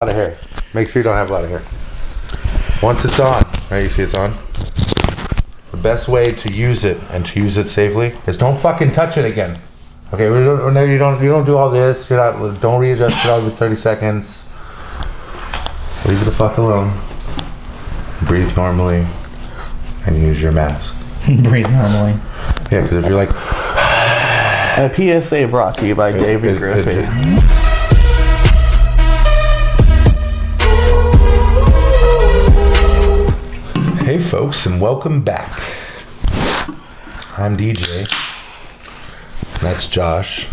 A lot of hair. Make sure you don't have a lot of hair. Once it's on, right? You see it's on. The best way to use it and to use it safely is don't fucking touch it again. Okay, you don't do all this. Don't readjust it every 30 seconds. Leave it the fuck alone. Breathe normally and use your mask. Breathe normally. Yeah, because if you're like a PSA brought to you by David Griffey. Hey folks, and welcome back. I'm DJ. That's Josh.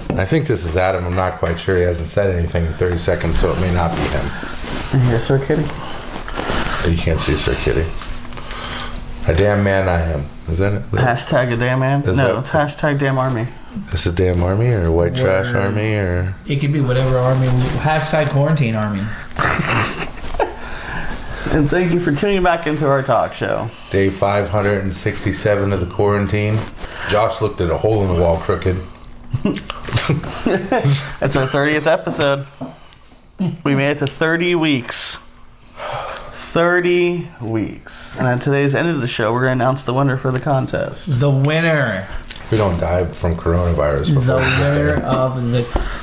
I think this is Adam. I'm not quite sure. He hasn't said anything in 30 seconds, so it may not be him. Here, Sir Kitty. You can't see Sir Kitty. A damn man I am. Is that it? Hashtag a damn man? No, it's hashtag damn army. Is it damn army or white trash army or? It could be whatever army. Hashtag quarantine army. And thank you for tuning back into our talk show. Day 567 of the quarantine. Josh looked at a hole in the wall crooked. It's our 30th episode. We made it to 30 weeks. 30 weeks. And at today's end of the show, we're going to announce the winner for the contest. The winner. We don't die from coronavirus before. The winner of the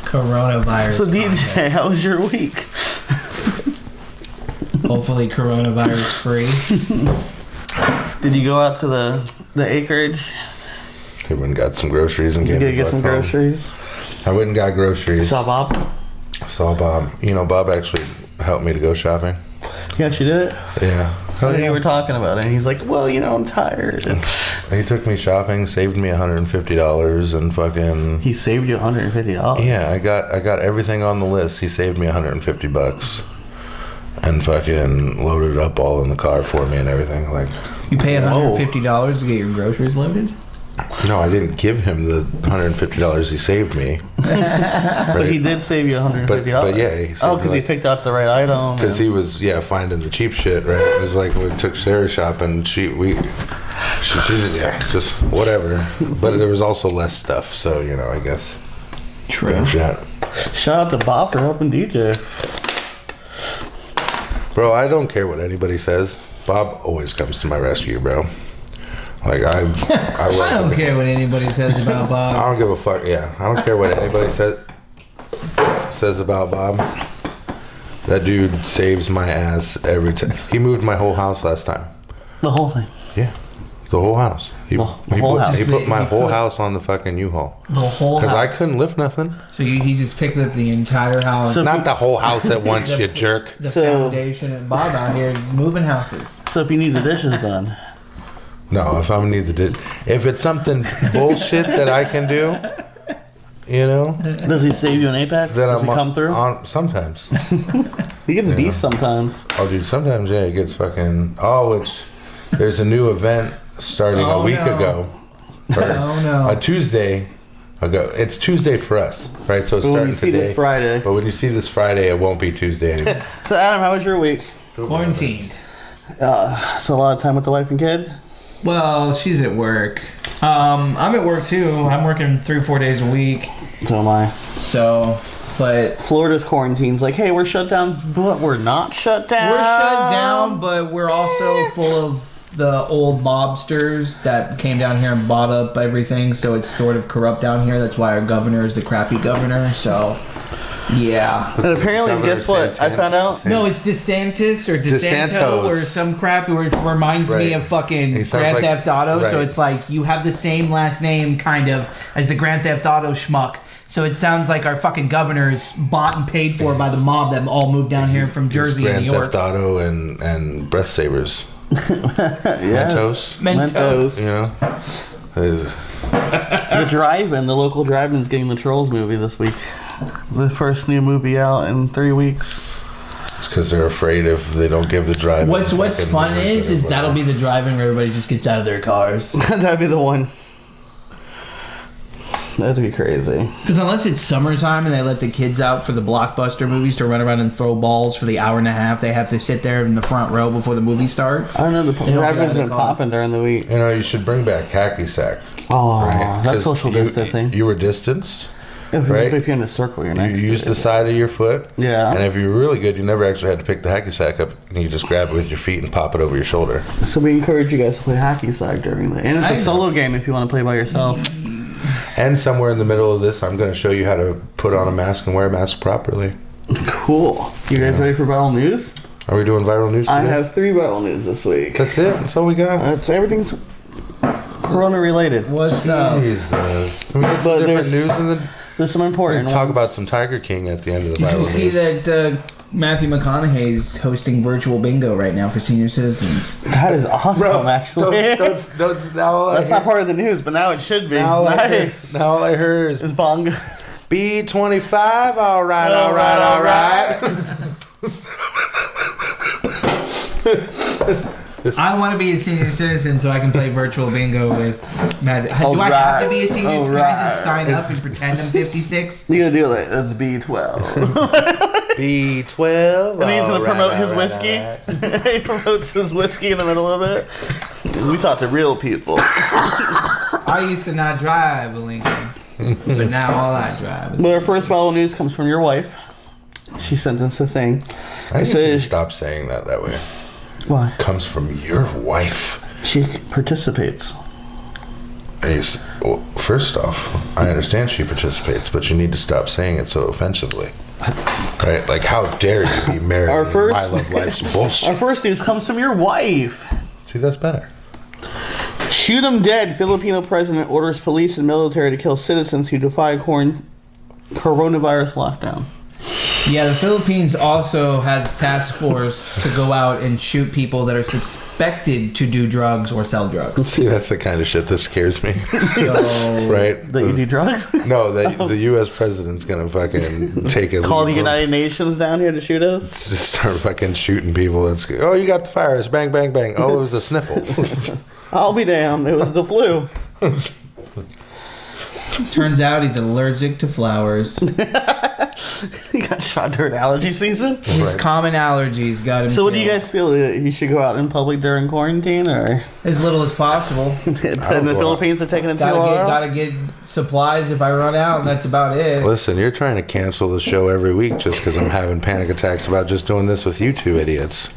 coronavirus. So DJ, how was your week? Hopefully coronavirus free. Did you go out to the acreage? I went and got some groceries and came Did you get some groceries? I went and got groceries. Saw Bob? Saw Bob. You know, Bob actually helped me to go shopping. He actually did it? Yeah. You were talking about it, and he's like, well, I'm tired. He took me shopping, saved me $150 and fucking... He saved you $150? Yeah, I got everything on the list. He saved me $150 and fucking loaded it up all in the car for me and everything. Like, you pay $150 to get your groceries loaded? No, I didn't give him the $150 he saved me. Right? But he did save you $150. But yeah, he because he picked out the right item. Because he was finding the cheap shit. Right? It was like we took Sarah shopping. She just whatever. But there was also less stuff, so I guess. True. Shout out to Bob for helping DJ. Bro, I don't care what anybody says. Bob always comes to my rescue, bro. Like I don't care what anybody says about Bob. I don't give a fuck. Yeah, I don't care what anybody says about Bob. That dude saves my ass every time. He moved my whole house last time. The whole thing. Yeah, the whole house. He put my whole house on the fucking U-Haul. The whole house. Because I couldn't lift nothing. So he just picked up the entire house. So not the whole house at once, you jerk. The foundation and Bob out here moving houses. So if you need the dishes done. No, if I need to if it's something bullshit that I can do, Does he save you an Apex? Does he come through? Sometimes. He gets beast sometimes. Oh, dude, sometimes, yeah, he gets fucking... there's a new event starting a week ago. A Tuesday ago. It's Tuesday for us, right? So it's starting today. This Friday. But when you see this Friday, it won't be Tuesday anymore. So, Adam, how was your week? Quarantined. So a lot of time with the wife and kids? Well, she's at work. I'm at work too. I'm working 3 or 4 days a week. So am I. But Florida's quarantine's like, hey, we're shut down, but we're not shut down. We're shut down, but we're also full of the old mobsters that came down here and bought up everything. So it's sort of corrupt down here. That's why our governor is the crappy governor. So. Yeah. And apparently, guess what? I found out. No, it's DeSantis or DeSanto or some crap. It reminds me of fucking Grand Theft Auto. Right. So it's like you have the same last name, kind of, as the Grand Theft Auto schmuck. So it sounds like our fucking governor is bought and paid for by the mob that all moved down here from Jersey and New York. Grand Theft Auto and Breath Savers. Mentos. The drive-in, the local drive-in is getting the Trolls movie this week. The first new movie out in 3 weeks. It's because they're afraid if they don't give the drive-in. What's fun is that'll be the drive-in where everybody just gets out of their cars. That'd be the one. That'd be crazy. Because unless it's summertime and they let the kids out for the blockbuster movies to run around and throw balls for the hour and a half, they have to sit there in the front row before the movie starts. I don't know. The drive-in's been popping during the week. You should bring back hacky sack. Oh, right? That's social distancing. You were distanced. right? If you're in a circle, you're next. You use the side of your foot. Yeah. And if you're really good, you never actually had to pick the hacky sack up, and you just grab it with your feet and pop it over your shoulder. So we encourage you guys to play hacky sack during the. And it's a solo game if you want to play by yourself. And somewhere in the middle of this, I'm going to show you how to put on a mask and wear a mask properly. Cool. You guys ready for viral news? Are we doing viral news today? I have 3 viral news this week. That's it? That's all we got? Everything's Corona related. What's up? Jesus. Can we get some different news in the... There's some important talk ones. about some Tiger King at the end of the Did viral you see news. that Matthew McConaughey's hosting virtual bingo right now for senior citizens? That is awesome, actually. That's not part of the news, but now it should be. Now Nice. all I heard is Is bongo. B25, all right. I want to be a senior citizen so I can play virtual bingo with Matt. Do I have to be a senior citizen? Can I just sign up and pretend I'm 56? You gotta do it. That's B12. B12. And he's gonna promote his whiskey. He promotes his whiskey in the middle of it. We talk to real people. I used to not drive a Lincoln, but now all I drive is... But our first viral news comes from your wife. She sent us a thing. I think you stop saying that way. Why? Comes from your wife. She participates. Well, first off, I understand she participates, but you need to stop saying it so offensively. Right? Like, how dare you be married Our first- My Love Life's bullshit. Our first news comes from your wife. See, that's better. Shoot 'em dead. Filipino president orders police and military to kill citizens who defy coronavirus lockdown. Yeah, the Philippines also has task force to go out and shoot people that are suspected to do drugs or sell drugs. See, that's the kind of shit that scares me. So, Right? That you do drugs? No, the U.S. president's gonna fucking take it. Call the United Nations down here to shoot us? Just start fucking shooting people. Oh, you got the virus. Bang, bang, bang. Oh, it was a sniffle. I'll be damned. It was the flu. turns out he's allergic to flowers. He got shot during allergy season? His common allergies got him So what do you killed. guys feel? He should go out in public during quarantine, or As little as possible. in the Philippines are taking it too long? Gotta get supplies if I run out, and that's about it. Listen, you're trying to cancel the show every week just because I'm having panic attacks about just doing this with you two idiots.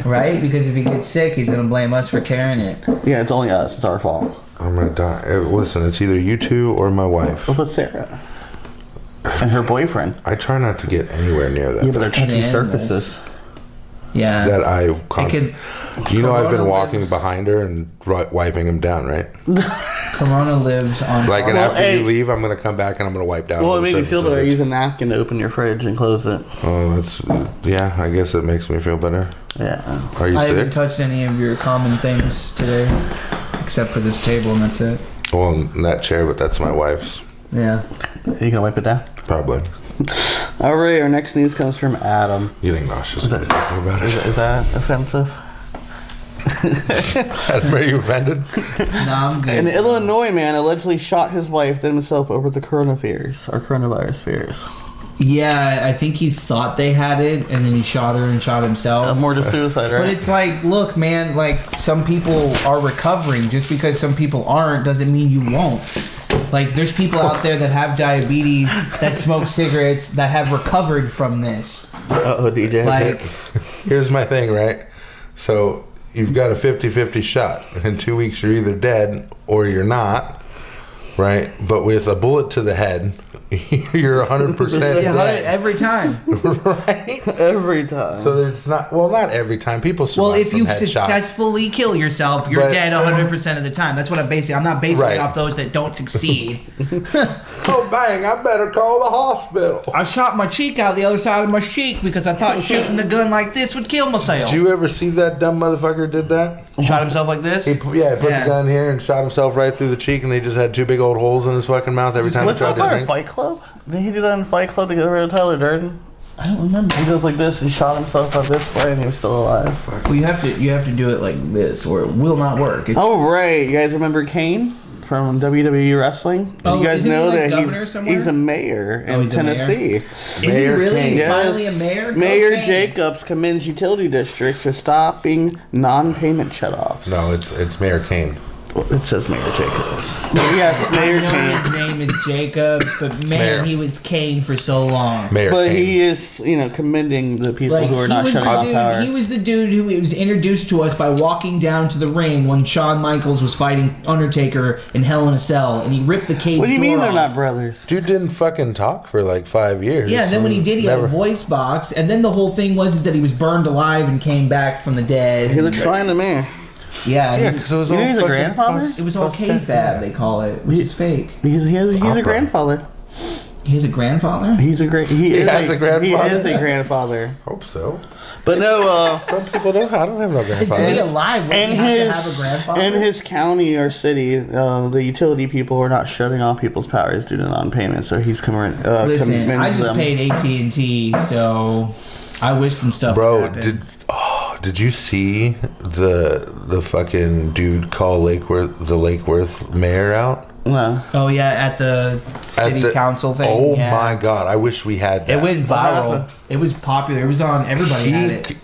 Right? Because if he gets sick, he's gonna blame us for carrying it. Yeah, it's only us. It's our fault. I'm gonna die. Listen, it's either you two or my wife. What about Sarah? And her boyfriend. I try not to get anywhere near that. Yeah, but they're touching animals. surfaces. Yeah. That I... You know I've been Corona walking lives- behind her and wiping him down, right? Corona lives on... Like, and Well, after hey. you leave, I'm going to come back and I'm going to wipe down Well, all it the made me feel surfaces. better. Use a napkin to open your fridge and close it. Oh, that's... Yeah, I guess it makes me feel better. Yeah. Are you I haven't sick? touched any of your common things today, except for this table, and that's it. Well, in that chair, but that's my wife's. Yeah. Are you gonna wipe it down? Probably. All right. Our next news comes from Adam. Getting nauseous when you talking about it. Is that offensive? Adam, are you offended? No, I'm good. An Illinois man allegedly shot his wife, then himself over the coronavirus fears. Yeah, I think he thought they had it, and then he shot her and shot himself. More to suicide, right? But it's like, look, man, like, some people are recovering. Just because some people aren't doesn't mean you won't. Like, there's people out there that have diabetes, that smoke cigarettes, that have recovered from this. Uh-oh, DJ. Like, Here's my thing, right? So you've got a 50-50 shot. In 2 weeks, you're either dead or you're not, right? But with a bullet to the head, you're 100% yeah, dead. every time. Right? Every time. So it's not, well, not every time. People survive Well, if from you headshots. successfully kill yourself, you're But- dead 100% of the time. That's what I'm basing. I'm not basing Right. it off those that don't succeed. Oh, bang, I better call the hospital. I shot my cheek out the other side of my cheek because I thought shooting a gun like this would kill myself. Did you ever see that dumb motherfucker did that? Shot himself like this? He put Yeah. the gun here and shot himself right through the cheek, and he just had two big old holes in his fucking mouth every time he What's tried that to part of drink. Fight Club? Did he do that in Fight Club to get rid of Tyler Durden? I don't remember. He goes like this, he shot himself out this way, and he was still alive. Well, you have to do it like this, or it will not work. Oh, right. You guys remember Kane from WWE Wrestling? Did Oh, you guys isn't he, know like, that governor somewhere? he's a mayor in he's a mayor? Tennessee? Is he Mayor really? Kane. He's Yes. finally a mayor? Mayor Okay. Jacobs commends utility districts for stopping non-payment shutoffs. No, it's Mayor Kane. It says Mayor Jacobs. Yes, Mayor I know Kane. his name is Jacobs, but man, he was Kane for so long. Mayor But Kane. he is, commending the people who are not shutting off power. He was the dude who was introduced to us by walking down to the ring when Shawn Michaels was fighting Undertaker in Hell in a Cell, and he ripped the cage. What do you mean door they're off. not brothers? Dude didn't fucking talk for like 5 years. Yeah, and then when he did, he had a voice box, and then the whole thing was that he was burned alive and came back from the dead. He looks fine to me. Yeah, because it was all he's a fucking grandfather? It was all K-Fab, they call it, which is fake. He's a grandfather. He's a grandfather? He is a grandfather? He is a grandfather. Hope so. But no, Some people don't. I don't have no To be grandfather. alive, wouldn't you have to have a grandfather? in his county or city, the utility people are not shutting off people's powers due to non-payment. So he's Listen, commends I just them. paid AT&T, so I wish some stuff would Bro, happen. did you see the fucking dude call Lake Worth mayor out? No. Oh yeah, at the city council thing. Oh yeah. my god, I wish we had that. It went viral. happened? It was popular. It was on. Everybody had it.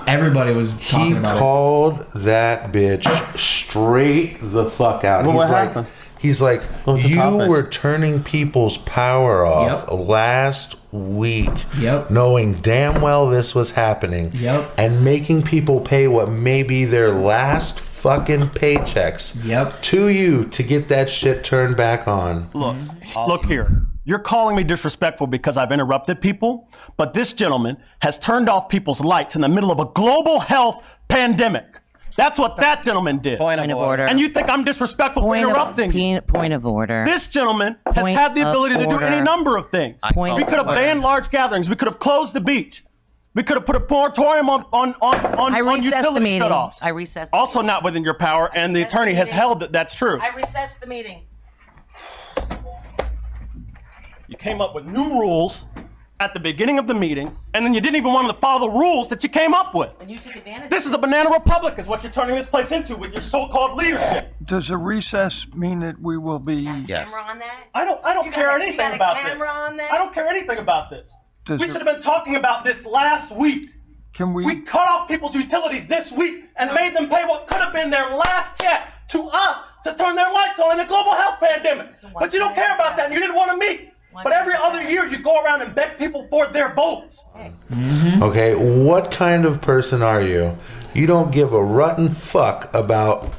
Everybody was talking He about called that bitch straight the fuck out. Well, he's what like, happened? he's like, What was the you topic? were turning people's power off Yep. last week, Yep. knowing damn well this was happening, Yep. and making people pay what may be their last fucking paychecks Yep. to you to get that shit turned back on. Look here. You're calling me disrespectful because I've interrupted people, but this gentleman has turned off people's lights in the middle of a global health pandemic. That's what that gentleman did. Point of order. And you think I'm disrespectful for interrupting? Point of order. This gentleman has Point had the of ability to do order. any number of things. Point We of could have order. banned large gatherings. We could have closed the beach. We could have put a moratorium on I recessed utility the meeting. shutoffs. I recessed the Also meeting. not within your power, and the recessed attorney the has meeting. held that that's true. I recessed the meeting. You came up with new rules at the beginning of the meeting, and then you didn't even want to follow the rules that you came up with. And you took advantage. This is a banana republic is what you're turning this place into with your so-called leadership. Does a recess mean that we will be? Camera on that? I don't You care got a- anything you got a about camera this. on that? I don't care anything about this. Does We it- should have been talking about this last week. Can we? We cut off people's utilities this week and made them pay what could have been their last check to us to turn their lights on in a global health pandemic. But you don't care about that and you didn't want to meet. But every other year you go around and beg people for their votes. Okay, what kind of person are you? You don't give a rotten fuck about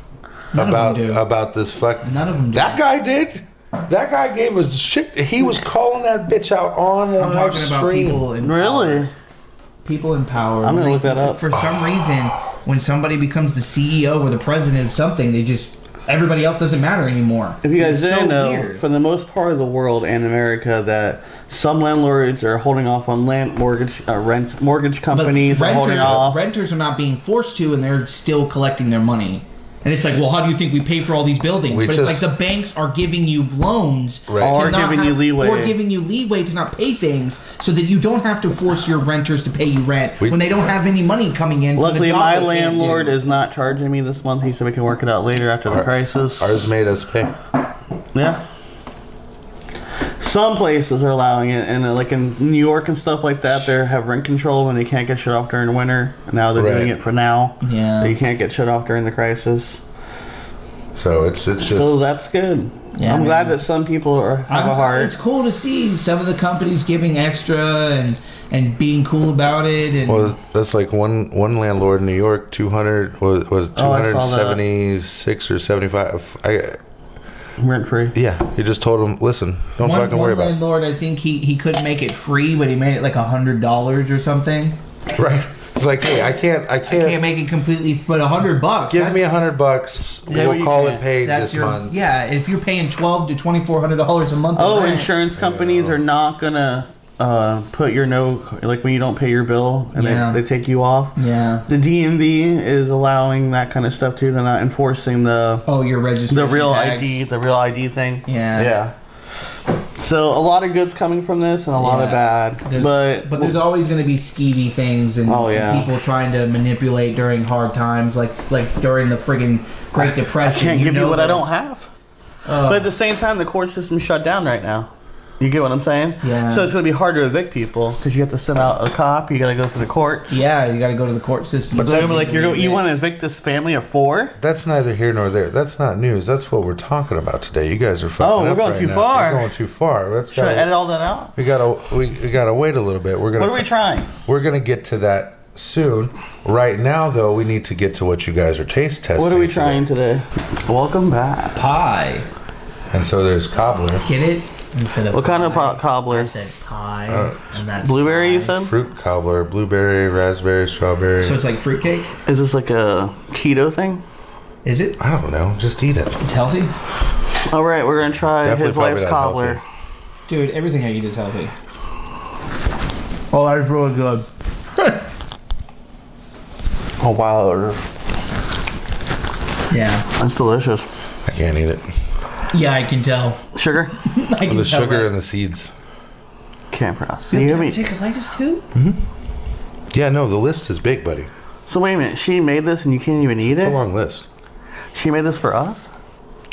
None of them do. about this fuck. None of them do. That guy did. That guy gave us shit. He was calling that bitch out on I'm live talking about stream. people in Really? power. People in power. I'm gonna Like, look that up. For some reason, when somebody becomes the CEO or the president of something, they just everybody else doesn't matter anymore. If you guys It's didn't so know, weird. for the most part of the world and America, that some landlords are holding off on mortgage But companies are holding off. renters are not being forced to, and they're still collecting their money. And it's like, well, how do you think we pay for all these buildings? We But just- it's like the banks are giving you loans, Right. to Or not giving you leeway. or giving you leeway to not pay things, so that you don't have to force your renters to pay you rent when they don't have any money coming in. Luckily, my landlord is not charging me this month. He said we can work it out later after the crisis. Ours made us pay. Yeah. Some places are allowing it, and like in New York and stuff like that, they have rent control when they can't get shut off during winter. Now they're doing Right. it for now. Yeah. You can't get shut off during the crisis. So it's just So that's good. Yeah, I'm man. glad that some people have a heart. It's cool to see some of the companies giving extra and being cool about it. And well. That's like one landlord in New York. 200 was Oh, I saw that. 276 or 75. Rent free. Yeah, he just told him, listen, don't fucking worry about it. landlord, I think he couldn't make it free, but he made it like $100 or something. Right. It's like, hey, I can't Can't make it completely, but $100. give me $100. Yeah, We'll you call can. it paid That's this your month. yeah. If you're paying $1,200 to $2,400 a month. in Oh, rent, insurance companies are not gonna put your like when you don't pay your bill and Yeah. they take you off. Yeah. The DMV is allowing that kind of stuff too. They're not enforcing the Oh, your registration. real tags. ID thing. Yeah. Yeah. So a lot of good's coming from this and a lot of Yeah. bad. But there's always going to be skeevy things and Oh, yeah. people trying to manipulate during hard times, like during the friggin' Great Depression. I can't give you what I those. don't have. But at the same time, the court system's shut down right now. You get what I'm saying? Yeah. So it's going to be hard to evict people because you have to send out a cop. You got to go through the courts. Yeah, you got to go to the court system. But they're going to be like, you want to evict this family of 4? That's neither here nor there. That's not news. That's what we're talking about today. You guys are fucking Oh, we're up going right too now. far. We're going too far. Should I edit all that out? We gotta wait a little bit. What What are we trying? We're gonna get to that soon. Right now, though, we need to get to what you guys are taste testing. What are we trying today? Welcome back. Pie. And so there's cobbler, Get it? Instead of What kind of pie, cobbler? I said pie. And that's Blueberry, pie. you said? fruit cobbler, blueberry, raspberry, strawberry. So it's like fruitcake? Is this like a keto thing? Is it? I don't know. Just eat it. It's healthy? All right, we're going to try Definitely his probably wife's not cobbler. healthy. Dude, everything I eat is healthy. Oh, that's really good. Oh, wow. Yeah. That's delicious. I can't eat it. Yeah, I can tell. Sugar? I can The tell sugar that. and the seeds. Can't pronounce. You You have hear me? diverticulitis too? Yeah, no, the list is big, buddy. So wait a minute. She made this and you can't even eat It's a it? long list. She made this for us?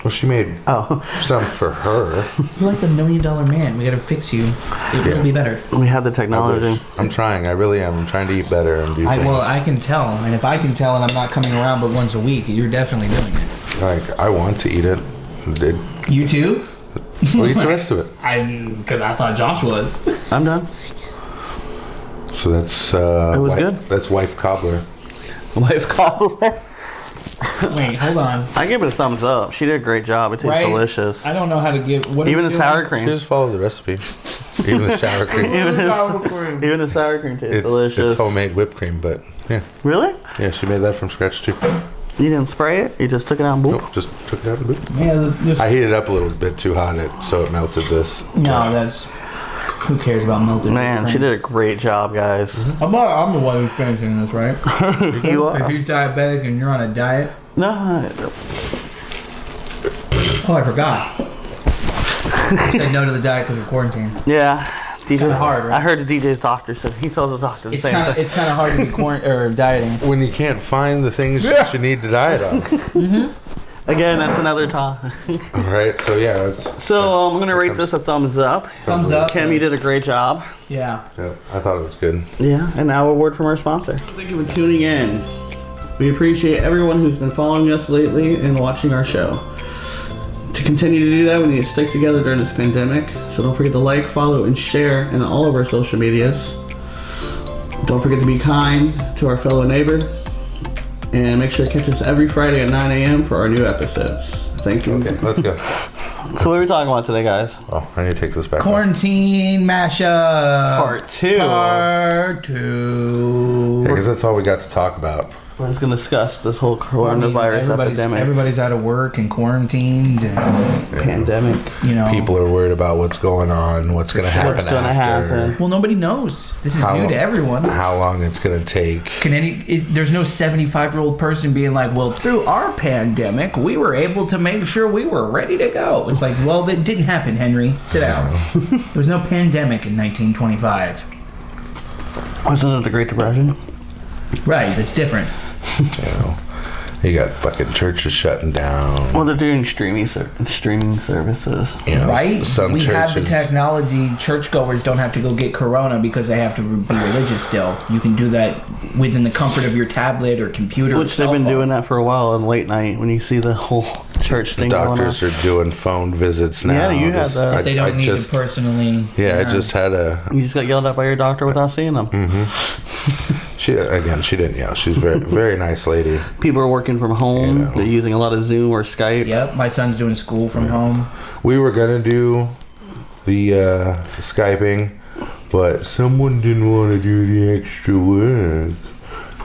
Well, she made Oh. some for her. You're like the $1 million man. We gotta fix you. It will be better. We have the I technology. wish. I'm trying. I really am. I'm trying to eat better and do things. Well, I can tell. And if I can tell and I'm not coming around but once a week, you're definitely doing it. Like, I want to eat it. You too? We'll eat the rest of it. Because I thought Josh was. I'm done. So that's It was good. That's wife cobbler. Wife cobbler. Wait, hold on. I give it a thumbs up. She did a great job. It tastes Right? delicious. I don't know how to give. What are Even we the doing? sour cream. Just follow the recipe. Even the sour cream. Even the, Sour cream. even the sour cream tastes delicious. It's homemade whipped cream, but yeah. Really? Yeah, she made that from scratch too. You didn't spray it? You just took it out and boop? Nope, just took it out of the boot. Yeah, this, I heated it up a little bit too hot, so it melted this. no, that's. Who cares about melted? Man, she did a great job, guys. I'm the one who's finishing this, right? You If are. you're diabetic and you're on a diet. No. Oh, I forgot. Said no to the diet because of quarantine. Yeah. DJ, Kinda hard, right? I heard the DJ's doctor said he told the doctor the It's same kind of thing. it's kind of hard to be or dieting. When you can't find the things that you need to diet on. Again, that's another topic. Right? So yeah, that's, So I'm gonna rate this a thumbs up. Thumbs up. Kim, you did a great job. Yeah. yeah, I thought it was good. Yeah, and now a word from our sponsor. Thank you for tuning in. We appreciate everyone who's been following us lately and watching our show. To continue to do that, we need to stick together during this pandemic. So don't forget to like, follow, and share in all of our social medias. Don't forget to be kind to our fellow neighbor. And make sure to catch us every Friday at 9 a.m. for our new episodes. Thank you. Okay, let's go. So what are we talking about today, guys? Oh, I need to take this back. Quarantine mashup. Part 2. Part 2. Because that's all we got to talk about. We're just going to discuss this whole coronavirus epidemic. Everybody's out of work and quarantined, and Pandemic. you know. People are worried about what's going on, what's going to happen. What's gonna after, happen. Well, nobody knows. This is How new long- to everyone. How long it's going to take. There's no 75-year-old person being like, well, through our pandemic, we were able to make sure we were ready to go. It's like, well, that didn't happen, Henry. Sit down. There was no pandemic in 1925. Wasn't it the Great Depression? Right, that's different. You know, you got fucking churches shutting down. Well, they're doing streaming services. You know, Right? some We have churches. the technology. Churchgoers don't have to go get corona because they have to be religious still. You can do that within the comfort of your tablet or computer. or Which they've cell been phone. doing that for a while on late night when you see the whole church thing going on. Doctors are doing phone visits now. Yeah, you had that. But they don't need to personally. Yeah, I just had a. You just got yelled at by your doctor without seeing them. She didn't yell. She's very very nice lady. People are working from home. You know. They're using a lot of Zoom or Skype. Yep, my son's doing school from home. We were gonna do the Skyping, but someone didn't want to do the extra work,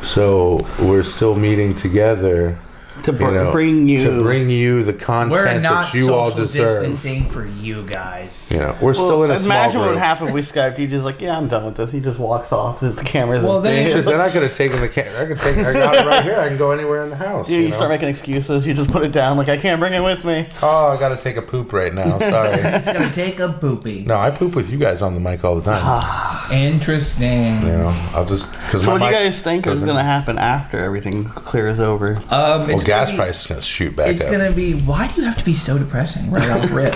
so we're still meeting together. To you know, bring you. to bring you the We're content not that you all social deserve. distancing for you guys. You know, we're still in a small Imagine what group. would happen if we Skyped. He just like, yeah, I'm done with this. He just walks off. His camera's Well, in then- Shit, then I could have taken the camera. I got it right here. I can go anywhere in the house. Dude, you know? start making excuses. You just put it down. Like, I can't bring it with me. Oh, I got to take a poop right now. Sorry. He's gonna take a poopy. No, I poop with you guys on the mic all the time. Interesting. You know, I'll just because So what do you guys think is going to happen after everything clears over? It's gas price is going to shoot back up. It's going to be. Why do you have to be so depressing right off rip?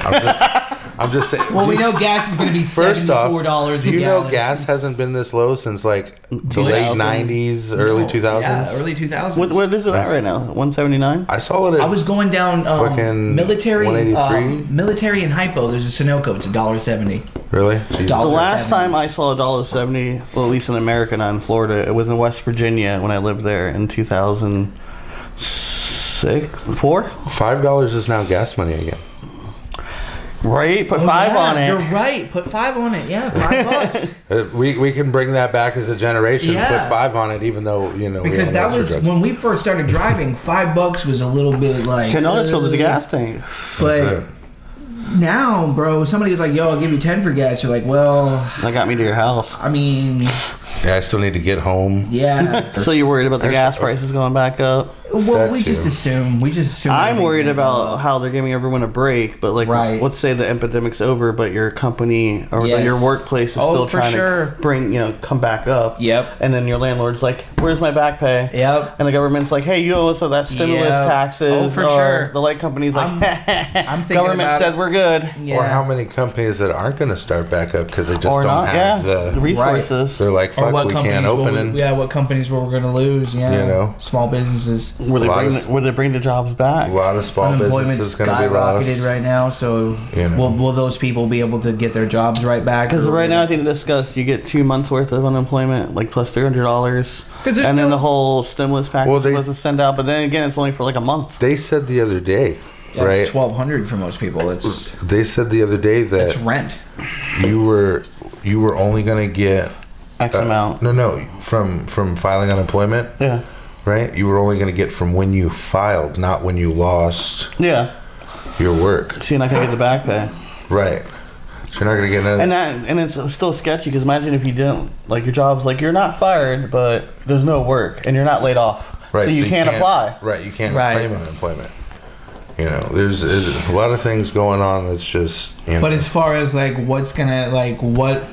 I'm just saying. Well, we know gas is going to be $74 do you a know gallon. gas hasn't been this low since like the late 90s, early 2000s? Yeah, early 2000s. What is it at right now? 179. I saw it at I was going down fucking military 183. military and hypo. There's a Sunoco. It's $1.70. Really? Jesus. The last time I saw $1.70, well, at least in America, not in Florida, it was in West Virginia when I lived there in 2004. $5 is now gas money again. Right? Put five on it. You're right. Put 5 on it. Yeah, $5. We can bring that back as a generation. Yeah. Put 5 on it, even though Because that was when we first started driving. $5 was a little bit like $10 filled the gas tank. But now, bro, somebody was like, "Yo, I'll give you 10 for gas." You're like, "Well, That got me to your house. I mean, Yeah, I still need to get home. yeah." So you're worried about the gas prices going back up? Well, That we too. just assume. I'm worried about how they're giving everyone a break, but like, Right. let's say the epidemic's over, but your company or Yes. your workplace is Oh, still for trying sure. to come back up. Yep. And then your landlord's like, "Where's my back pay?" Yep. And the government's like, "Hey, you owe us that stimulus Yep. taxes." Oh, for or sure. the light company's like, I'm thinking "Government about said it. we're good." Yeah. Or how many companies that aren't going to start back up because they just Or don't not? have The the. resources. They're like, Or fuck, what we companies can't open it. what companies were going to lose? Yeah, You know? small businesses. Where they A lot bring of- where they bring the jobs back. A lot of small Unemployment's businesses going to be skyrocketed lost. right now. So You know. will those people be able to get their jobs right back? Because or- right now, I think discussed, you get 2 months worth of unemployment, like plus $300, 'Cause there's and then no- the whole stimulus package Well, they- was to send out. But then again, it's only for like a month. They said the other day, That's right? $1,200 for most people. It's They said the other day that rent. you were only going to get X amount. No, from filing unemployment, Yeah. right? You were only going to get from when you filed, not when you lost Yeah. your work, So you're not gonna get the back pay. right? So you're not going to get none. And it's still sketchy because imagine if you didn't, like, your job's like, you're not fired, but there's no work and you're not laid off, Right, so you can't apply. Right, you can't Right. claim unemployment. You know, there's a lot of things going on that's just. But as far as like what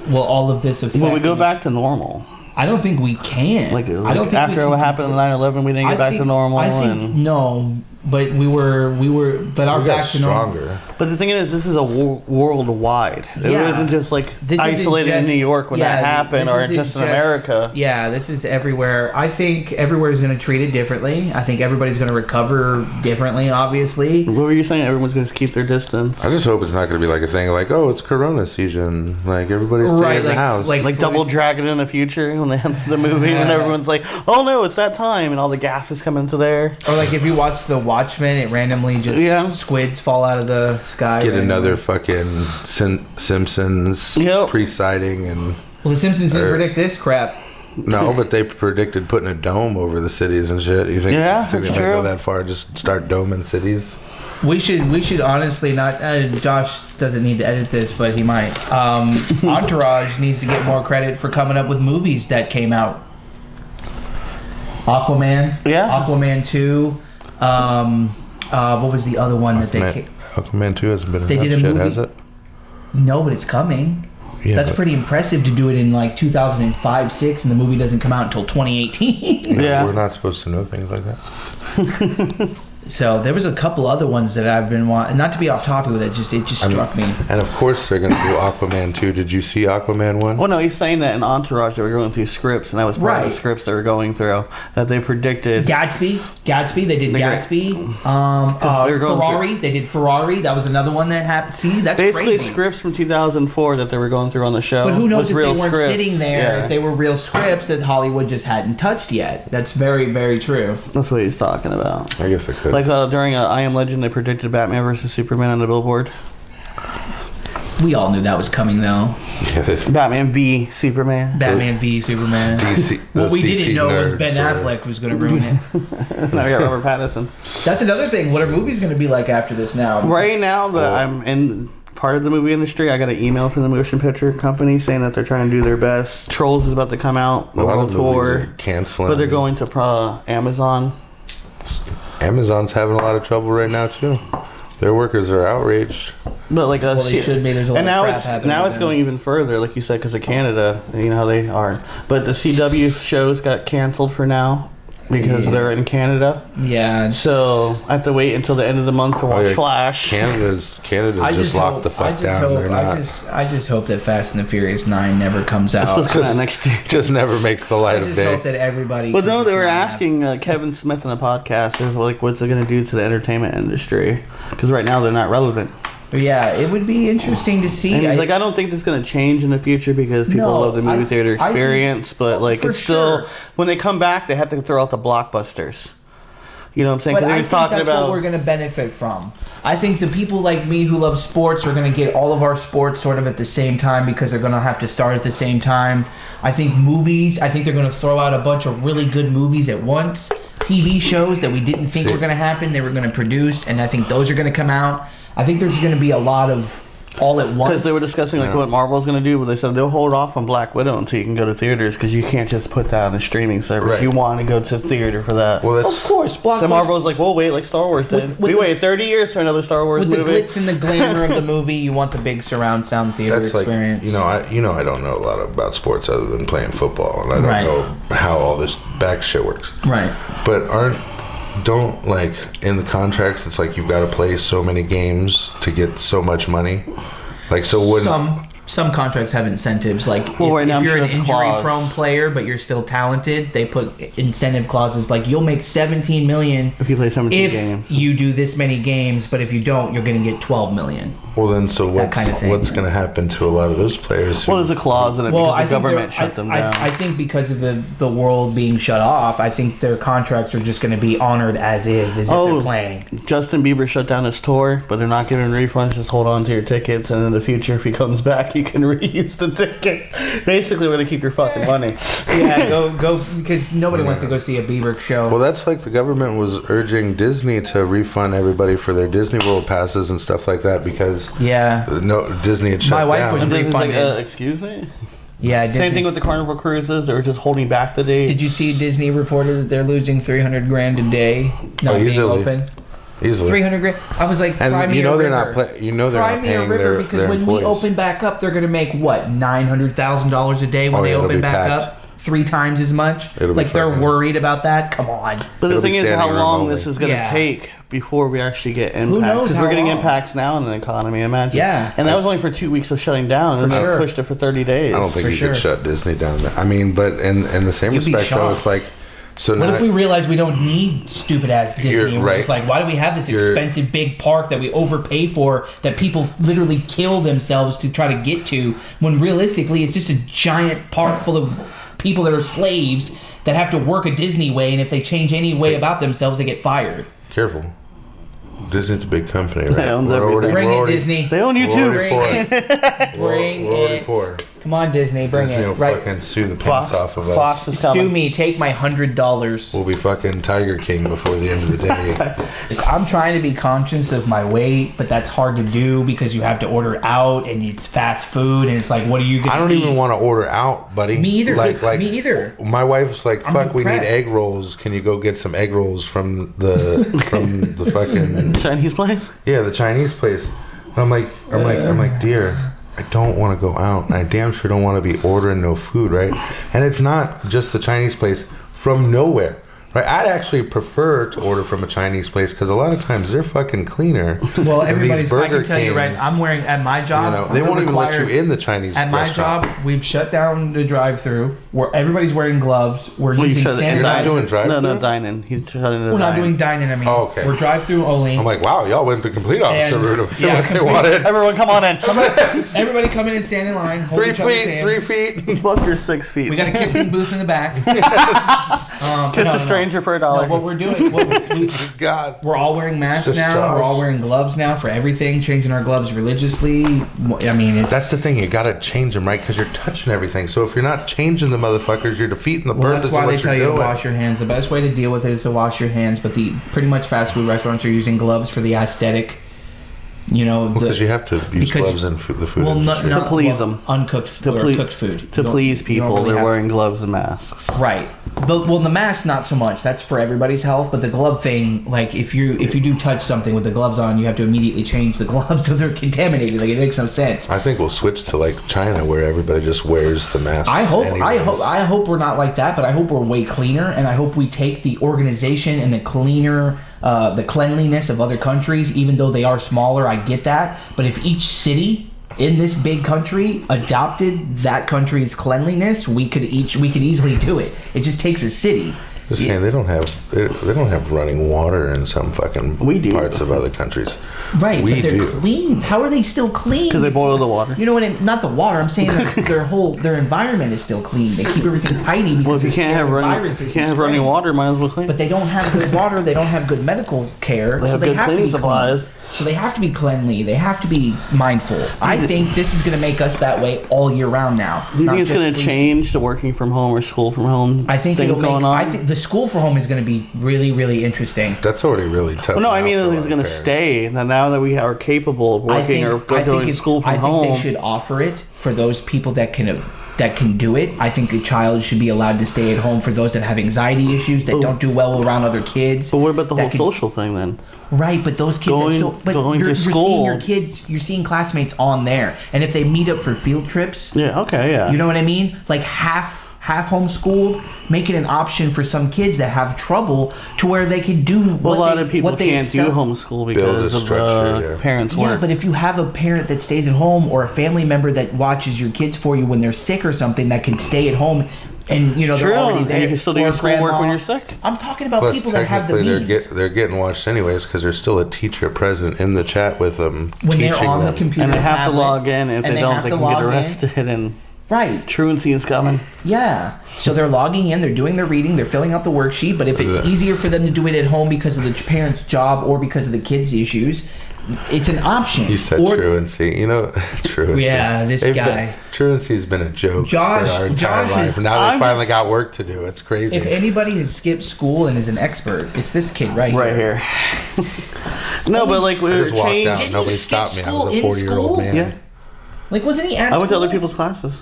will all of this affect? Will we go back to normal? I don't think we can. Like I don't think after we what can- happened in 9/11, we didn't get back to normal. I think no, but we were, but our we got back to normal. stronger. But the thing is, this is a worldwide. It Yeah. wasn't just like This isn't isolated in just- New York when that happened, this or isn't just in America. Yeah, this is everywhere. I think everywhere is going to treat it differently. I think everybody's going to recover differently, obviously. What were you saying? Everyone's going to keep their distance. I just hope it's not going to be like a thing like, oh, it's Corona season, like everybody stay Right, in the like- house. Like Double Dragon in the future when they had the movie, and everyone's like, "Oh no, it's that time," and all the gas is coming to there. Or like if you watch The Watchmen, it randomly just squids fall out of the sky. Get randomly. another fucking Simpsons Yep. pre-sighting and Well, The Simpsons didn't or- predict this crap. no, but they predicted putting a dome over the cities and shit. You think? Yeah, you think that's they might go true. that far? Just start doming cities. We should honestly not. Josh doesn't need to edit this, but he might. Entourage needs to get more credit for coming up with movies that came out. Aquaman. Yeah. Aquaman 2. What was the other one that they? Aquaman 2 hasn't been They did announced a yet, movie- has it? No, but it's coming. Yeah, That's but- pretty impressive to do it in like 2005, 6, and the movie doesn't come out until 2018. Yeah. We're not supposed to know things like that. So there was a couple other ones that I've been wanting. Not to be off topic with it, just struck me. And of course they're going to do Aquaman 2. Did you see Aquaman 1? Well, no, he's saying that in Entourage they were going through scripts, and that was part of Right. the scripts they were going through that they predicted. Gatsby, they did They- Gatsby. they were going Ferrari, they did Ferrari. That was another one that happened. See, that's Basically, crazy. scripts from 2004 that they were going through on the show. But who knows was if they real weren't scripts. sitting there, Yeah. if they were real scripts that Hollywood just hadn't touched yet. That's very, very true. That's what he's talking about. I guess I could. Like during I Am Legend, they predicted Batman versus Superman on the billboard. We all knew that was coming, though. Yeah, Batman v Superman. Batman v Superman. DC, What those we DC didn't know was nerds Ben are- Affleck was going to ruin it. Now we got Robert Pattinson. That's another thing. What are movies going to be like after this now? Right now that I'm in part of the movie industry, I got an email from the motion picture company saying that they're trying to do their best. Trolls is about to come out, the A lot world of movies tour, are canceling. but they're going to Amazon. Amazon's having a lot of trouble right now too. Their workers are outraged. But like Well, they should be. There's a lot and of now crap it's happening now right it's now. going even further, like you said, because of Canada. You know how they are. But the CW shows got canceled for now. because they're in Canada. Yeah. So I have to wait until the end of the month to watch Flash. Canada just locked the fuck down. I just hope that Fast and the Furious 9 never comes out. It's supposed to come out next year. Just never makes the light of I day. just hope that everybody. Well, no, they were asking Kevin Smith in the podcast, like, what's it going to do to the entertainment industry? Because right now they're not relevant. Yeah, it would be interesting to see. And he's like, I don't think this is going to change in the future because people love the movie theater experience, but like it's still, when they come back, they have to throw out the blockbusters. You know what I'm saying? But I think that's what we're going to benefit from. I think the people like me who love sports are going to get all of our sports sort of at the same time because they're going to have to start at the same time. I think movies, they're going to throw out a bunch of really good movies at once. TV shows that we didn't think were going to happen, they were going to produce, and I think those are going to come out. I think there's going to be a lot of all at once. Because they were discussing like what Marvel's going to do, but they said they'll hold off on Black Widow until you can go to theaters because you can't just put that on the streaming service. Right. You want to go to theater for that. Well, of course, so Marvel's like, we'll wait like Star Wars did. We waited 30 years for another Star Wars movie. With the glitz and the glamour of the movie, you want the big surround sound theater experience. Like, I don't know a lot about sports other than playing football, and I don't know how all this back shit works. Right. But don't like in the contracts it's like you've got to play so many games to get so much money, like so when some contracts have incentives, like if you're an injury prone player but you're still talented, they put incentive clauses like you'll make $17 million if you play 17 games, you do this many games, but if you don't, you're going to get $12 million. Well, then, so what's going to happen to a lot of those players? Well, there's a clause in it because the government shut them down. I think because of the world being shut off, I think their contracts are just going to be honored as is, as if they're playing. Justin Bieber shut down his tour, but they're not giving refunds. Just hold on to your tickets, and in the future, if he comes back, you can reuse the tickets. Basically, we're going to keep your fucking money. Yeah, go because nobody wants to go see a Bieber show. Well, that's like the government was urging Disney to refund everybody for their Disney World passes and stuff like that because Disney had shut down. My wife was refunded. Like, excuse me? Yeah, Disney. Same thing with the Carnival cruises. They were just holding back the dates. Did you see Disney reported that they're losing $300,000 a day not being open? Easily. $300,000. I was like, and they're not paying because their when employees. we open back up, they're going to make what, $900,000 a day when they open back up. 3 times as much. Like they're worried about that. Come on. But the thing is, how long this is going to take before we actually get impact? Who knows? Because we're getting impacts now in the economy. Imagine. Yeah. And that was only for 2 weeks of shutting down, and then they pushed it for 30 days. I don't think you could shut Disney down. I mean, but in the same respect, though, it's like. So what if we realize we don't need stupid ass Disney? We're just like, why do we have this expensive big park that we overpay for that people literally kill themselves to try to get to, when realistically it's just a giant park full of people that are slaves that have to work a Disney way, and if they change any way about themselves, they get fired. Careful. Disney's a big company, right? They owns everything. Bring it, Disney. They own you too. Bring it. Come on, Disney, bring Disney it. Will fucking sue the pants off of Fox us. is coming. Sue me, take my $100. We'll be fucking Tiger King before the end of the day. I'm trying to be conscious of my weight, but that's hard to do because you have to order out and it's fast food, and it's like, what are you going to eat? I don't even want to order out, buddy. Me either. Like, me either. My wife's like, fuck, we need egg rolls. Can you go get some egg rolls from the fucking Chinese place? Yeah, the Chinese place. And I'm like, dear, I don't want to go out. And I damn sure don't want to be ordering no food, right? And it's not just the Chinese place from nowhere. Right, I'd actually prefer to order from a Chinese place because a lot of times they're fucking cleaner. Well, everybody's. I can tell you, right? I'm wearing at my job. They won't even let you in the Chinese. At my job, we've shut down the drive-through where everybody's wearing gloves. We're using sanitizer. You're not doing drive-through? No, dining. He's shutting it. We're not doing dining. I mean, okay. We're drive-through only. I'm like, wow, y'all went the complete opposite route of what they wanted. Everyone, come on in. Everybody, come in and stand in line. Hold 3 feet. Fuck your 6 feet. We got a kissing booth in the back. Kiss a stranger for $1. No, what we're doing, we're all wearing masks now. Josh. We're all wearing gloves now for everything. Changing our gloves religiously. I mean, that's the thing. You got to change them, right? Because you're touching everything. So if you're not changing the motherfuckers, you're defeating the purpose of what you're doing. That's why they tell you to wash your hands. The best way to deal with it is to wash your hands. But the pretty much fast food restaurants are using gloves for the aesthetic. You know, because you have to use gloves in the food industry. To please them. Uncooked cooked food. To please people, really they're wearing gloves and masks. Right. But the mask not so much. That's for everybody's health. But the glove thing, like if you do touch something with the gloves on, you have to immediately change the gloves so they're contaminated. Like it makes no sense. I think we'll switch to like China where everybody just wears the mask. I hope we're not like that, but I hope we're way cleaner, and I hope we take the organization and the cleanliness of other countries, even though they are smaller. I get that, but if each city in this big country adopted that country's cleanliness, we could easily do it. It just takes a city. Just saying, they don't have running water in some fucking parts of other countries. Right, but they're clean. How are they still clean? Because they boil the water. You know what? Not the water. I'm saying their environment is still clean. They keep everything tidy because if you can't have running water, might as well clean. But they don't have good water. They don't have good medical care. They have good cleaning supplies. So they have to be cleanly. They have to be mindful. I think this is going to make us that way all year round now. Do you think it's going to change the working from home or school from home? I think I think the school from home is going to be really, really interesting. That's already really tough. Well, no, I mean it's going to stay. Now that we are capable of working or going to school from home, I think they should offer it for those people that can do it. I think a child should be allowed to stay at home for those that have anxiety issues, that don't do well around other kids. But what about the whole social thing then? Right, but those kids you're seeing your kids, you're seeing classmates on there. And if they meet up for field trips, you know what I mean? Like half homeschooled, make it an option for some kids that have trouble to where they can do a lot of people can't do homeschool because of parents' work. Yeah, but if you have a parent that stays at home or a family member that watches your kids for you when they're sick or something that can stay at home, and you know they're already there, and you can still do your schoolwork when you're sick. I'm talking about people that have the means. They're getting watched anyways because there's still a teacher present in the chat with them when they're on the computer, and they have to log in. If they don't, they can get arrested and. Right. Truancy is coming. Yeah. So they're logging in, they're doing their reading, they're filling out the worksheet, but if it's easier for them to do it at home because of the parent's job or because of the kids' issues, it's an option. You said truancy. You know, truancy. Yeah, this guy. Truancy's been a joke for our entire life. Now they finally got work to do. It's crazy. If anybody has skipped school and is an expert, it's this kid right here. No, but like we were walked out. Nobody stopped me. I was a 40-year-old man. Yeah. Like, wasn't he at I went to other people's classes.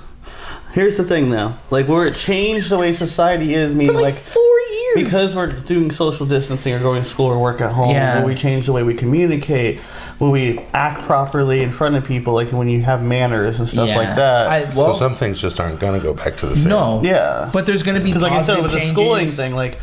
Here's the thing, though. Like, where it changed the way society is, meaning, like 4 years. Because we're doing social distancing or going to school or work at home, when we change the way we communicate, when we act properly in front of people, like when you have manners and stuff like that. So some things just aren't going to go back to the same. No. Yeah. But there's going to be like I said, with changes. the schooling thing, like,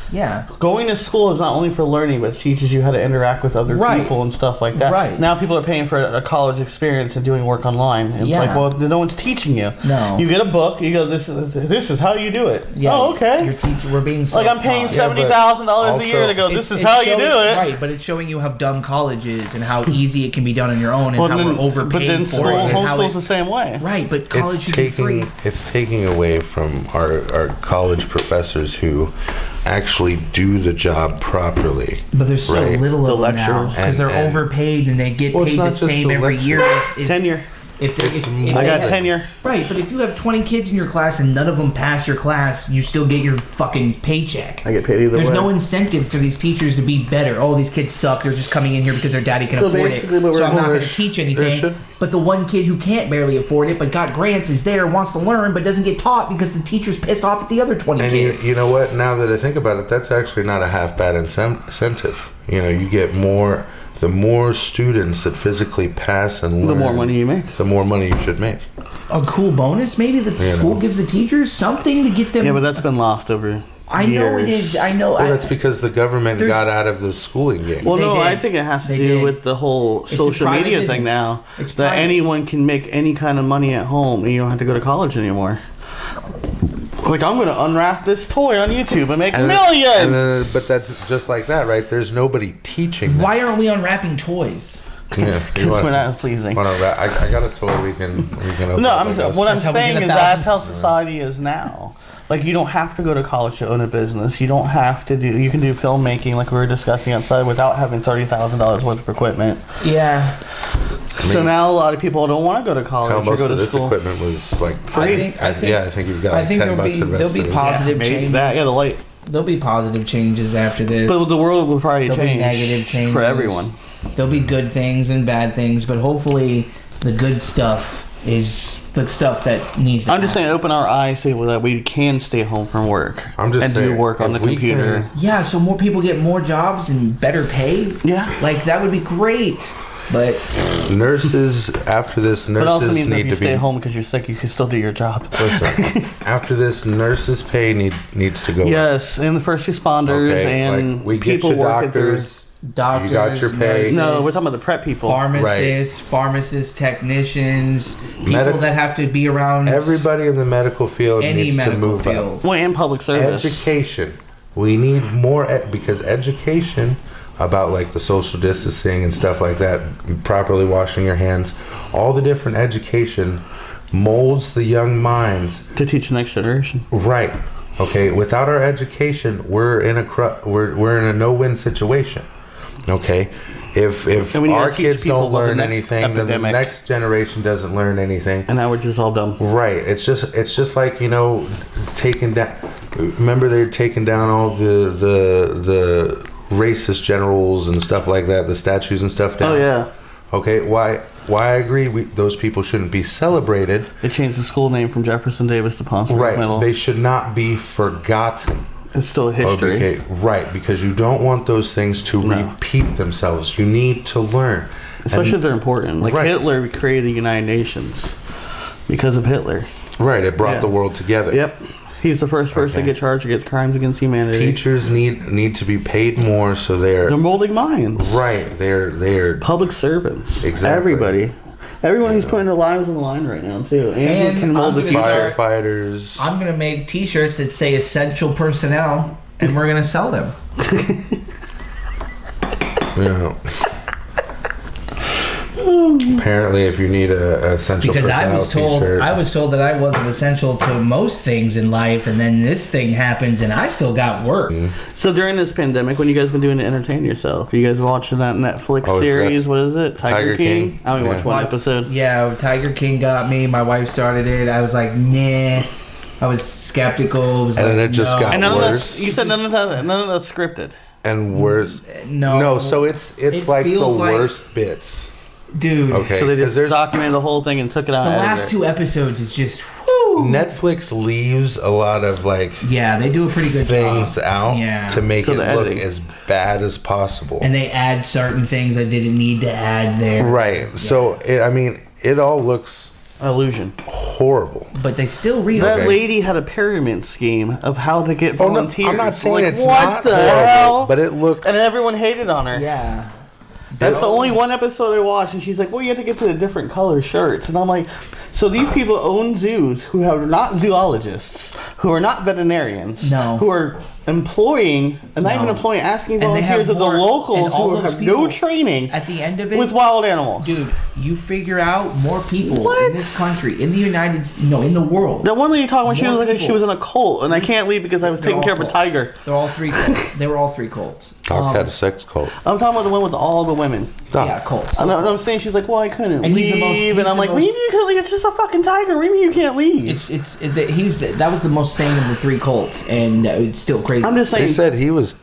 going to school is not only for learning, but it teaches you how to interact with other people and stuff like that. Right. Now people are paying for a college experience and doing work online. And it's like, well, no one's teaching you. No. You get a book, you go, this is how you do it. Yeah. Oh, okay. Your teacher, we're being like, I'm paying $70,000 a year to go, this is how you do it. Right, but it's showing you how dumb college is and how easy it can be done on your own and how we're overpaid but then for it. Homeschool's the same way. Right, but college should be free. It's taking away from our college professors who actually do the job properly. But there's so little of them now because they're overpaid and they get paid the same every year. Tenure. If I got tenure. Right, but if you have 20 kids in your class and none of them pass your class, you still get your fucking paycheck. I get paid either way. There's no incentive for these teachers to be better. Oh, these kids suck. They're just coming in here because their daddy can afford it. So I'm not going to teach anything. But the one kid who can't barely afford it but got grants is there, wants to learn, but doesn't get taught because the teacher's pissed off at the other 20 kids. You know what? Now that I think about it, that's actually not a half bad incentive. You know, you get more... The more students that physically pass and learn, the more money you make. The more money you should make. A cool bonus, maybe, that the school gives the teachers something to get them... Yeah, but that's been lost over years. I know it is. I know. Well, that's because the government got out of the schooling game. Well, no, I think it has to do with the whole social media thing now. That anyone can make any kind of money at home and you don't have to go to college anymore. Like, I'm going to unwrap this toy on YouTube and make millions! But that's just like that, right? There's nobody teaching that. Why aren't we unwrapping toys? Yeah, because we're not pleasing. I got a toy we can open. No, what I'm saying is that's how society is now. Like, you don't have to go to college to own a business. You don't have to do... You can do filmmaking like we were discussing outside without having $30,000 worth of equipment. Yeah. So now a lot of people don't want to go to college or go to school. Most of this equipment was like free. I think you've got like $10 invested. There'll be positive changes. The light. There'll be positive changes after this. But the world will probably change negative changes for everyone. there'll be good things and bad things, but hopefully the good stuff is the stuff that needs to I'm just saying, open our eyes so that we can stay home from work. I'm just and saying, do work on the if we computer. can- Yeah, so more people get more jobs and better pay. Yeah. Like, that would be great. But Nurses, after this, But it also nurses means that if need you to stay be. home because you're sick, you can still do your job. Listen, after this, nurses' pay needs to go up. Yes, and the first responders Okay, and like, we get people your working through. doctors. doctors, You got your pay. nurses, No, we're talking about the prep people. pharmacists, technicians, people Medic- that have to be around Everybody in the medical field any needs to medical move field. up. Well, and public service. Education. We need more because education about like the social distancing and stuff like that, properly washing your hands, all the different education molds the young minds. To teach the next generation. Right. Okay. Without our education, we're in a no-win situation. Okay. If And we need to our teach kids people don't about the learn next anything, then the epidemic. next generation doesn't learn anything. And now we're just all dumb. Right. It's just like, taking down. Remember they're taking down all the racist generals and stuff like that, the statues and stuff down. Oh, yeah. Okay. Why I agree. Those people shouldn't be celebrated. They changed the school name from Jefferson Davis to Ponce Right. Middle. They should not be forgotten. It's still history. Okay. Right. Because you don't want those things to repeat themselves. You need to learn. Especially if And- they're important. Like Right. Hitler created the United Nations because of Hitler. Right. It brought Yeah. the world together. Yep. He's the first person Okay. to get charged against crimes against humanity. Teachers need to be paid more, so they're They're molding minds. right. They're Public servants. Exactly. Everybody. Everyone who's putting their lives on the line right now, too. And who can mold the I'm future. gonna firefighters. I'm gonna make T-shirts that say "essential personnel," and we're gonna sell them. Apparently, if you need a essential Because I personnel was told t-shirt, I was told that I wasn't essential to most things in life, and then this thing happens, and I still got work. So during this pandemic, when you guys been doing to entertain yourself, you guys watching that Netflix Oh, series? that's What is it? Tiger King? I only Yeah. watched one episode. Yeah, Tiger King got me. My wife started it. I was like, nah. I was skeptical. It was And like, then it just no. got And none of worse. that's, you said none of that's scripted. and worse. No. No, so it's It like the feels like- worst bits. Dude. Okay, So they 'cause just there's documented the whole thing and took it out. The and last edited it. 2 episodes is just, whew. Netflix leaves a lot of like Yeah, they do a pretty good things job. out Yeah. to make So it the look editing. as bad as possible. And they add certain things that didn't need to add there. Right. So it all looks Illusion. horrible. But they still read That Okay. lady had a pyramid scheme of how to get Oh, no, volunteers. I'm not saying Like, it's what not the horrible, hell? but it looks. And everyone hated on her. Yeah. That's the only one episode I watched, and she's like, well, you have to get to the different color shirts. And I'm like, so these people own zoos who are not zoologists, who are not veterinarians, No. who are employing, and not No. even employing, asking And they volunteers have of the more- and locals all who those have no people training At the end of it, with wild animals. dude, you figure out more people What? in this country, in the in the world. That one lady talking when she More was like she people. was in a cult, and I can't leave because I was They're taking all care of a cults. tiger. They're all 3 cults. They were all 3 cults. Doc had a sex cult. I'm talking about the one with all the women. Doc. Yeah, cults. I know, I'm saying she's like, well, I couldn't And he's leave, the most- and he's I'm the like, what do you most- mean you couldn't leave? It's just a fucking tiger. What do you mean you can't leave? That was the most sane of the 3 cults, and it's still crazy. I'm just They saying. said he was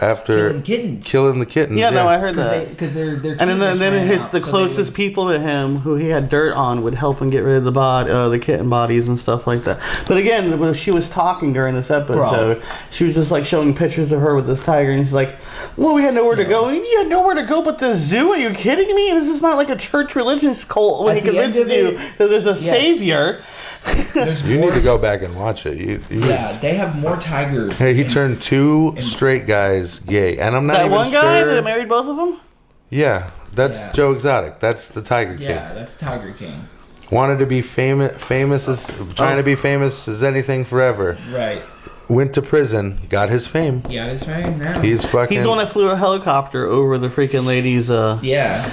after Killing kittens. killing the kittens. Yeah, no, I heard because that. they're And then, cute then ran his out, the so they closest would- people to him, who he had dirt on, would help him get rid of the kitten bodies and stuff like that. But again, when she was talking during this episode, she was just like showing pictures of her with this tiger, and she's like, "Well, we had nowhere to go. You had nowhere to go but the zoo? Are you kidding me? This is not like a church religious cult when At he the end convinces of you it- that there's a Yes. savior." There's You more- need to go back and watch it. Yeah, they have more tigers. Hey, he turned 2 straight guys gay, and I'm not That even one guy sure. that married both of them. Yeah, that's Yeah. Joe Exotic. That's the Tiger King. Yeah, that's Tiger King. Wanted to be famous as trying to be famous as anything forever. Right. Went to prison, got his fame. Yeah, that's right now. He's fucking. He's the one that flew a helicopter over the freaking lady's Yeah.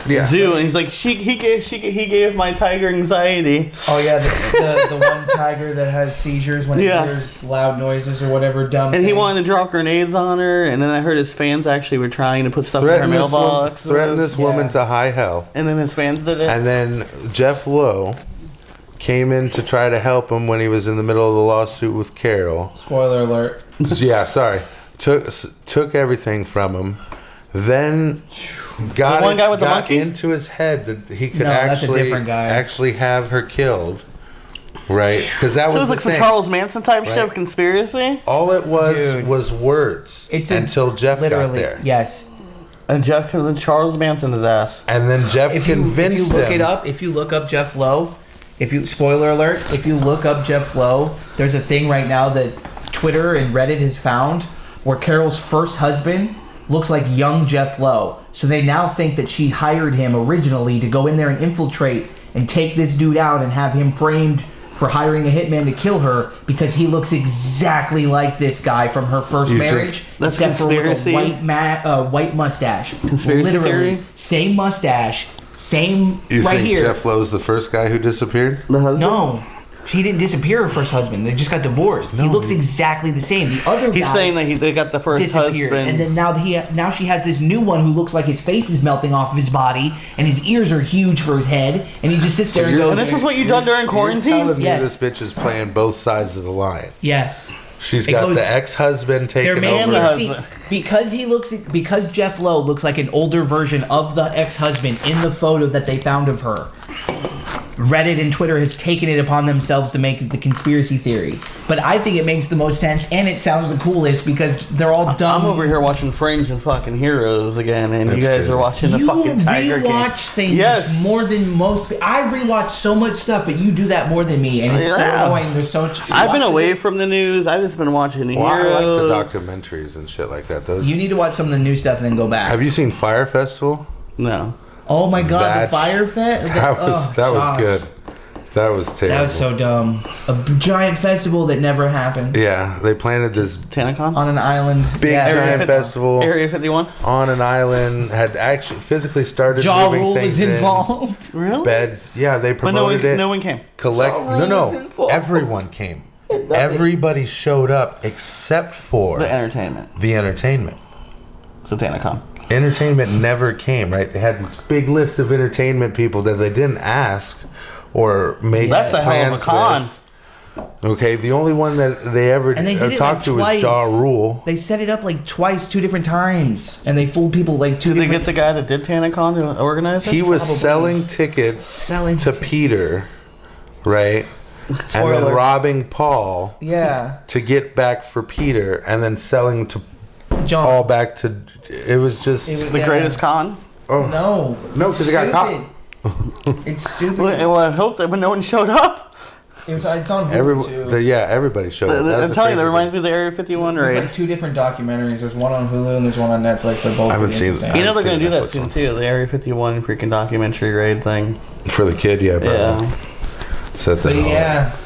Yeah. zoo, and he's like, he gave my tiger anxiety. Oh yeah, the one tiger that has seizures when it Yeah. hears loud noises or whatever dumb. And he thing. wanted to drop grenades on her, and then I heard his fans actually were trying to put stuff in her Threatened this, mailbox. threatened this woman Yeah. to high hell. And then his fans did it. And then Jeff Lowe came in to try to help him when he was in the middle of the lawsuit with Carol. Spoiler alert. Yeah, sorry. Took everything from him. then got, The one guy with the got monkey? into his head that he could No, that's a actually different guy. actually have her killed, right? Because that So it was was the like some thing. Charles Manson type shit Right. of conspiracy. All it was Dude. words until Jeff got Literally, there, yes. And Charles Manson his ass. and then Jeff If you convinced look him. it up, if you look up Jeff Lowe, spoiler alert, if you look up Jeff Lowe, there's a thing right now that Twitter and Reddit has found where Carol's first husband looks like young Jeff Lowe. So they now think that she hired him originally to go in there and infiltrate and take this dude out and have him framed for hiring a hitman to kill her because he looks exactly like this guy from her first You marriage, think that's except for with conspiracy? a white mustache. Conspiracy Literally, theory? same mustache, same You right think here. Jeff Lowe's the first guy who disappeared? The husband? No, he didn't disappear. Her first husband. They just got divorced. He looks exactly the same. The other He's guy saying that they got the first disappeared, husband. and then now she has this new one who looks like his face is melting off of his body, and his ears are huge for his head, and he just sits there and you're- goes. And this is what you done during You're quarantine? telling me Yes. this bitch is playing both sides of the line. Yes. She's It got goes- the ex-husband They're taking making over. me see because Jeff Lowe looks like an older version of the ex-husband in the photo that they found of her. Reddit and Twitter has taken it upon themselves to make it the conspiracy theory. But I think it makes the most sense, and it sounds the coolest because they're all dumb. I'm over here watching Fringe and fucking Heroes again, and That's you guys crazy. are watching the You fucking Tiger King. rewatch things Yes. more than most. I rewatch so much stuff, but you do that more than me, and it's so Yeah. annoying. There's so much. I've been watch away it. from the news. I've just been watching Well, I like Heroes. the documentaries and shit like that. Those. You need to watch some of the new stuff and then go back. Have you seen Fire Festival? No. Oh my god, That's- the Fire Fest. That was good. That was terrible. That was so dumb. A giant festival that never happened Yeah, they planted this TanaCon? on an island. big Yeah. giant 50 festival Area 51? on an island. Had actually physically started Ja moving Rule things was involved. Really? in beds. Ja, they But no promoted one, it. no one came. No. Everyone came. Everybody showed up except for The entertainment. the entertainment. So TanaCon. Entertainment never came, right? They had this big list of entertainment people that they didn't ask or make That's a hell of a plans con. with. Okay, the only one that they ever And they did it talked like to was twice. Ja Rule. They set it up like twice, 2 different times, and they fooled people like 2 Did they different. get the guy that did TanaCon to organize it? He was Probably. selling tickets Selling to tickets. Peter, right? And then Spoiler. robbing Paul Yeah, to get back for Peter, and then selling to John. Paul back to. It was just. It was- the Yeah. greatest con? oh No, No, 'cause it got caught. Stupid. It's stupid. Well, I hope that, but no one showed up. It's on Hulu too. Everybody showed up. That's I'm the telling you, that crazy reminds me of the Area 51 There's raid. like 2 different documentaries. There's one on Hulu and there's one on Netflix. They're both. I haven't pretty seen- interesting. You know I've they're going to seen do the that Netflix soon one. too, the Area 51 freaking documentary raid thing. thing. For the kid, yeah, probably. Yeah. Set that But all yeah, up.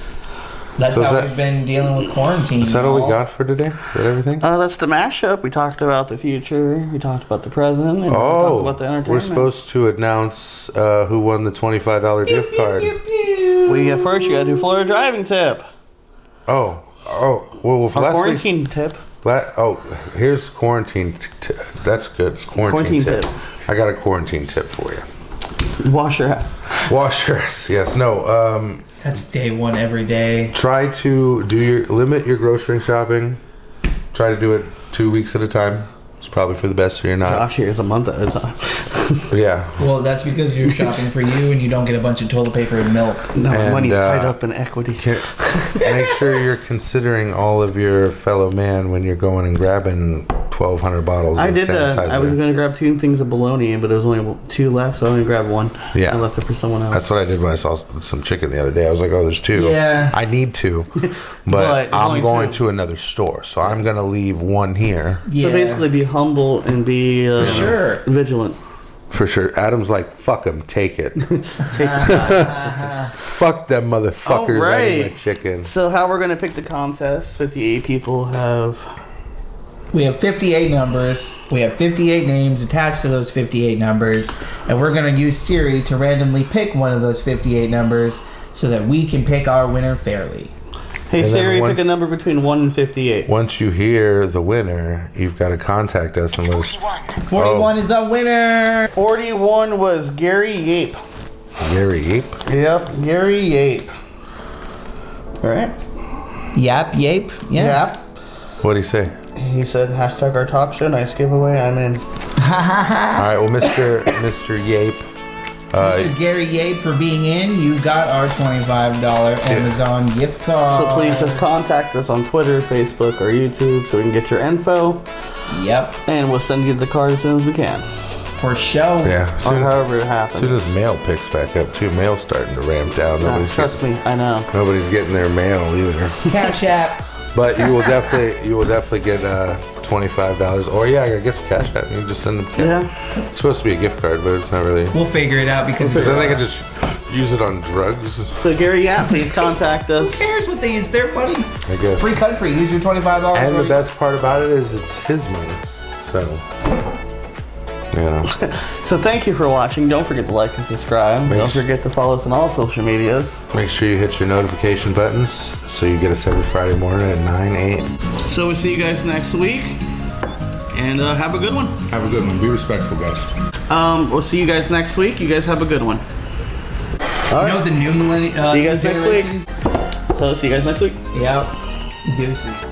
that's So is how that- we've been dealing with quarantine. Is that all we y'all. got for today? Is that everything? That's the mashup. We talked about the future. We talked about the present. And we talked Oh, about the entertainment. we're supposed to announce who won the $25 gift card. First you got to do Florida driving tip. Oh, well, Or Leslie. quarantine tip. Here's quarantine. That's good. Quarantine tip. I got a quarantine tip for you. Wash your ass. Wash your ass. Yes. No. That's day one every day. Try to limit your grocery shopping. Try to do it 2 weeks at a time. It's probably for the best, so you're not. Gosh, here's a month at a time. Yeah. Well, that's because you're shopping for you and you don't get a bunch of toilet paper and milk. No, And, money's tied up in equity. Make sure you're considering all of your fellow man when you're going and grabbing 1,200 bottles I of did sanitizer. that. I was going to grab 2 things of bologna, but there was only 2 left, so I only grabbed 1. Yeah. I left it for someone else. That's what I did when I saw some chicken the other day. I was like, oh, there's 2. Yeah. I need 2. But But it's only I'm going 2. to another store. So I'm going to leave 1 here. Yeah. So basically be humble and be Sure. vigilant. For sure. Adam's like, fuck them. Take it. Fuck them motherfuckers. I need my Alright. chicken. So how we're going to pick the contest, 58 people have... We have 58 numbers. We have 58 names attached to those 58 numbers. And we're going to use Siri to randomly pick one of those 58 numbers so that we can pick our winner fairly. Hey And then Siri, once- pick a number between 1 and 58. Once you hear the winner, you've got to contact us and let us. 41 is the winner. 41 was Gary Yape. Gary Yape. Yep, Gary Yape. Alright. Yap, yape. Yeah. Yep. What'd he say? He said, hashtag our talk show, nice giveaway, I'm in. right, well, Mr. Yape. Mr. Gary Yabe for being in. You got our $25 Amazon gift card. So please just contact us on Twitter, Facebook, or YouTube so we can get your info. Yep. And we'll send you the card as soon as we can. For show. Yeah. Or however it happens. As soon as mail picks back up, too. Mail's starting to ramp down. Trust me, I know. Nobody's getting their mail either. Cash App. But you will definitely get $25. Or yeah, I guess Cash App. You can just send them cash. Yeah. It's supposed to be a gift card, but it's not really. We'll figure it out because Then they can just use it on drugs. So Gary, yeah, please contact us. who cares what they use? Their money. I guess. Free country. Use your $25. And the best part about it is it's his money. So, you know. So thank you for watching. Don't forget to like and subscribe. Don't forget to follow us on all social medias. Make sure you hit your notification buttons so you get us every Friday morning at 9, 8. So we'll see you guys next week. And have a good one. Have a good one. Be respectful, guys. We'll see you guys next week. You guys have a good one. All You know right. the new millennium. See you guys next week. So see you guys next week. Yep. Deuces.